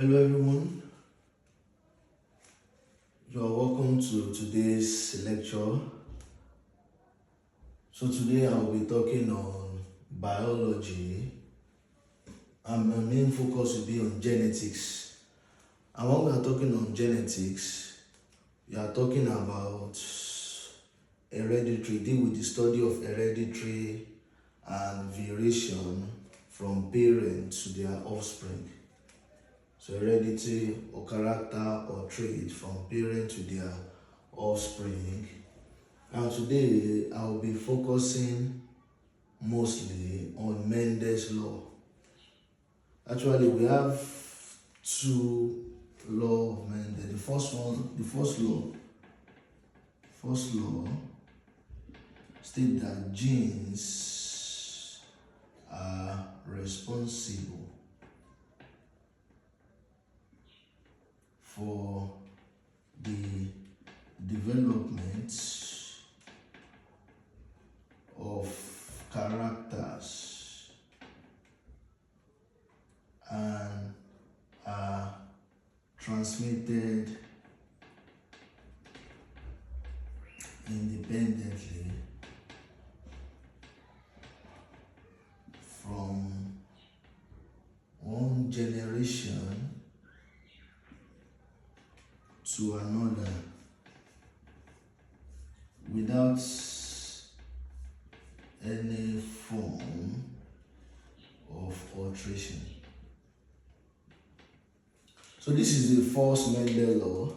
Hello everyone, you are welcome to today's lecture. So today I will be talking on biology and my main focus will be on genetics. And when we are talking on genetics, we are talking about hereditary, deal with the study of hereditary and variation from parents to their offspring. So heredity or character or trait from parent to their offspring. And today I will be focusing mostly on Mendel's law. Actually, we have two laws of Mendel. The first law states that genes are responsible for the development of characters and are transmitted independently from one generation to another without any form of alteration. So this is the first Mendel law,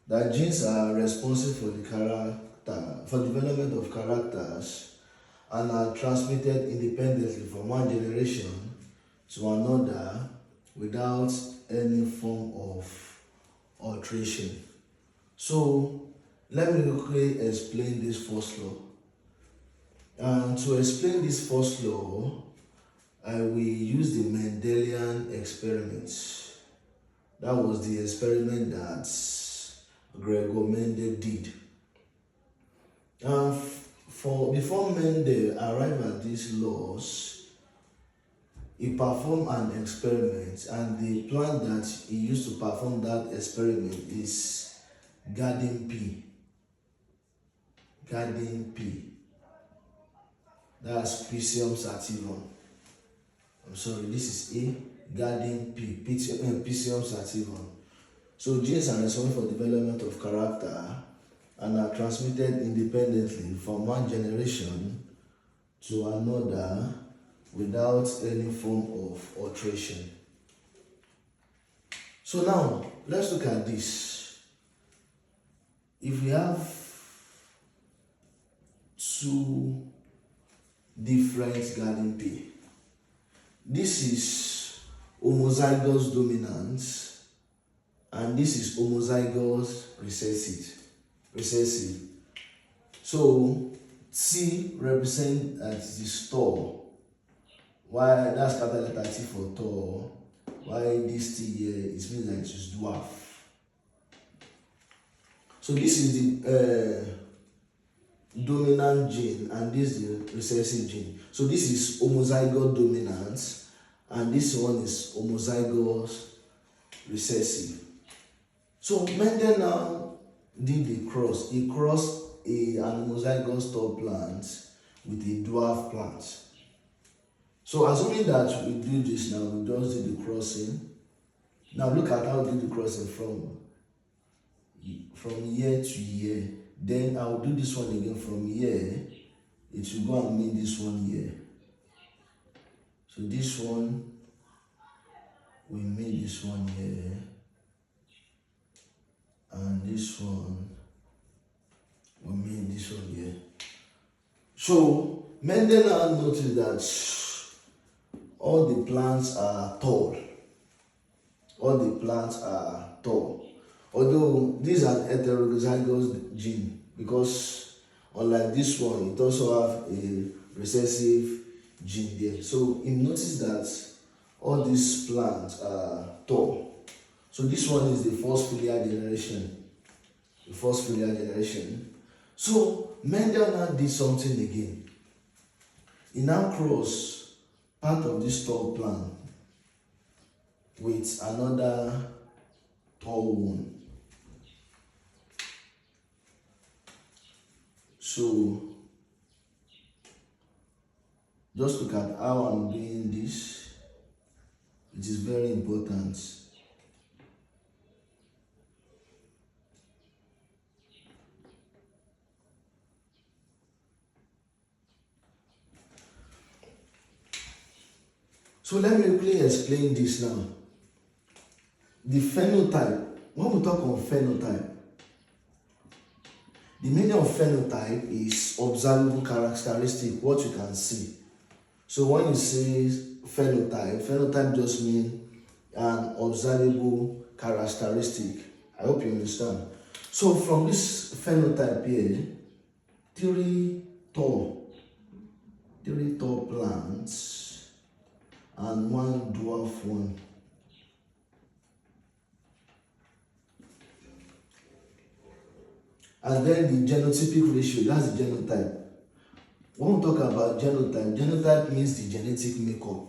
that genes are responsible for development of characters and are transmitted independently from one generation to another without any form of alteration. So let me quickly explain this first law. And to explain this first law, I will use the Mendelian experiment. That was the experiment that Gregor Mendel did. And before Mendel arrived at these laws, he performed an experiment, and the plant that he used to perform that experiment is garden pea. Garden pea. That's Pisium sativum. I'm sorry, this is a garden pea, Pisium sativum. So genes are responsible for development of character and are transmitted independently from one generation to another without any form of alteration. So now, let's look at this. If we have two different garden pea, this is homozygous dominant and this is homozygous recessive. So T represents as the store. Why that's capital letter T for tall. Why this T here, it means that it is dwarf. So this is the dominant gene and this is the recessive gene. So this is homozygous dominant and this one is homozygous recessive. So Mendel now did the cross. He crossed an homozygous tall plant with a dwarf plant. So assuming that we do this now, we just do the crossing. Now look at how we do the crossing from year to year. Then I'll do this one again from here. It will go and make this one here. So this one, we made this one here. And this one, we made this one here. So Mendel now noticed that all the plants are tall. All the plants are tall. Although this is an heterozygous gene, because unlike this one, it also have a recessive gene there. So he noticed that all these plants are tall. So this one is the first filial generation. So Mendel now did something again. He now crossed part of this tall plant with another tall one. So just look at how I'm doing this. It is very important. So let me quickly explain this now. The phenotype, when we talk on phenotype, the meaning of phenotype is observable characteristic, what you can see. So when you say phenotype just means an observable characteristic. I hope you understand. So from this phenotype here, three tall plants and one dwarf one. And then the genotypic ratio, that's the genotype. When we talk about genotype means the genetic makeup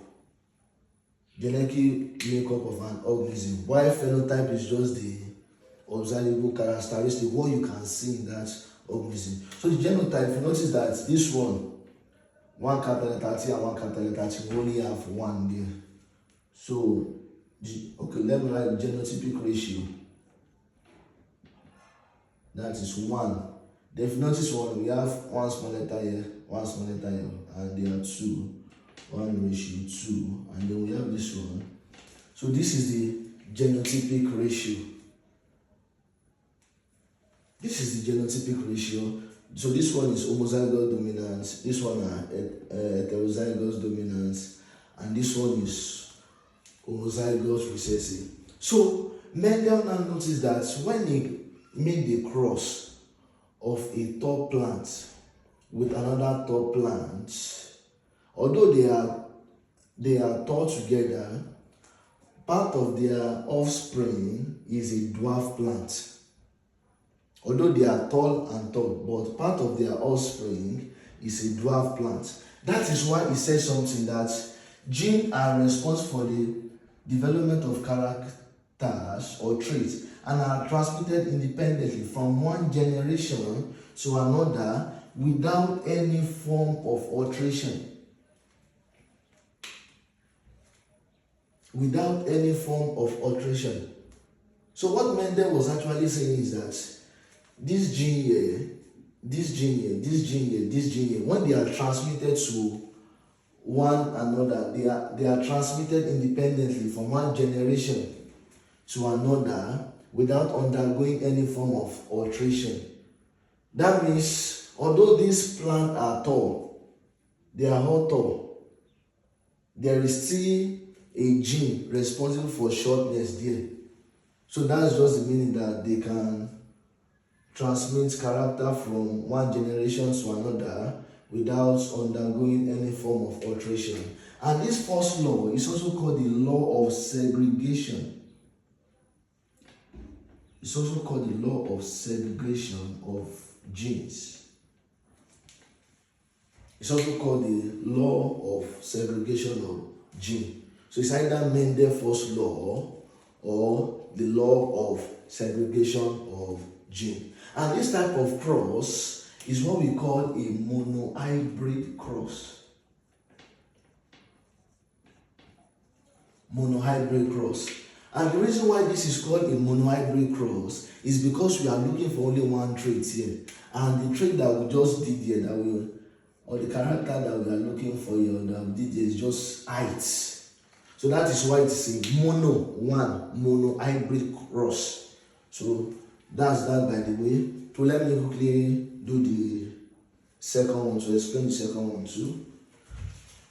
of an organism, while phenotype is just the observable characteristic, what you can see in that organism. So the genotype, if you notice that this one capital letter T and one capital letter T, we only have one there. So, okay, let me write the genotypic ratio. That is 1. Then if you notice we have one small letter here, one small letter here, and there are 2. 1 ratio 2, and then we have this one. So this is the genotypic ratio. This is the genotypic ratio. So this one is homozygous dominance, this one are heterozygous dominance, and this one is homozygous recessive. So Mendel now noticed that when he made the cross of a top plant with another top plant, although they are tall together, part of their offspring is a dwarf plant. Although they are tall and tall, but part of their offspring is a dwarf plant. That is why he says something that genes are responsible for the development of characters or traits and are transmitted independently from one generation to another without any form of alteration. Without any form of alteration. So what Mendel was actually saying is that this gene here, this gene here, this gene here, this gene here, when they are transmitted to one another, they are transmitted independently from one generation to another without undergoing any form of alteration. That means, although these plants are tall, they are all tall, there is still a gene responsible for shortness there. So that's just the meaning that they can transmit character from one generation to another without undergoing any form of alteration. And this first law is also called the law of segregation. It's also called the law of segregation of genes. It's also called the law of segregation of genes. So it's either Mendel's first law or the law of segregation of gene. And this type of cross is what we call a monohybrid cross. Monohybrid cross. And the reason why this is called a monohybrid cross is because we are looking for only one trait here. And the trait that we just did here, or the character that we are looking for here, that we did here is just height. So that is why it's a monohybrid cross. So that's that, by the way. So let me quickly do the second one, to explain the second one too.